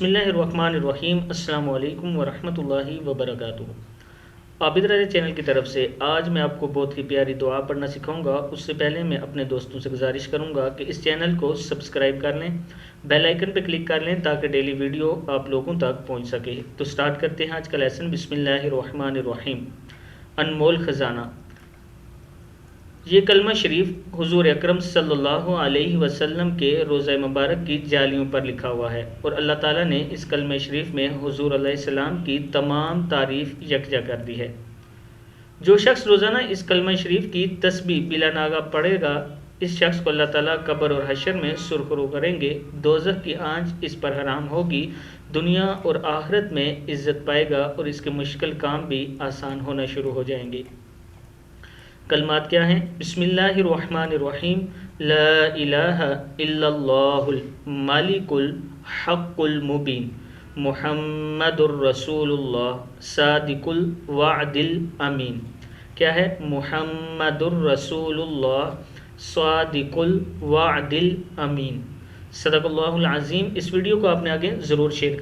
بسم اللہ الرحمن الرحیم۔ السلام علیکم ورحمۃ اللہ وبرکاتہ۔ عابد رضا چینل کی طرف سے آج میں آپ کو بہت ہی پیاری دعا پڑھنا سکھاؤں گا۔ اس سے پہلے میں اپنے دوستوں سے گزارش کروں گا کہ اس چینل کو سبسکرائب کر لیں، بیل آئیکن پہ کلک کر لیں تاکہ ڈیلی ویڈیو آپ لوگوں تک پہنچ سکے۔ تو سٹارٹ کرتے ہیں آج کا لیسن۔ بسم اللہ الرحمن الرحیم۔ انمول خزانہ۔ یہ کلمہ شریف حضور اکرم صلی اللہ علیہ وسلم کے روضہ مبارک کی جالیوں پر لکھا ہوا ہے، اور اللہ تعالیٰ نے اس کلمہ شریف میں حضور علیہ السلام کی تمام تعریف یکجا کر دی ہے۔ جو شخص روزانہ اس کلمہ شریف کی تسبیح بلا ناغہ پڑھے گا، اس شخص کو اللہ تعالیٰ قبر اور حشر میں سرخرو کریں گے، دوزخ کی آنچ اس پر حرام ہوگی، دنیا اور آخرت میں عزت پائے گا، اور اس کے مشکل کام بھی آسان ہونا شروع ہو جائیں گے۔ کلمات کیا ہیں؟ بسم اللہ الرحمن الرحیم۔ لا الہ الا اللہ الملک الحق المبین، محمد الرسول اللہ صادق الوعد الامین۔ کیا ہے؟ محمد الرسول اللہ صادق الوعد الامین۔ صدق اللہ العظیم۔ اس ویڈیو کو آپ نے آگے ضرور شیئر کریں۔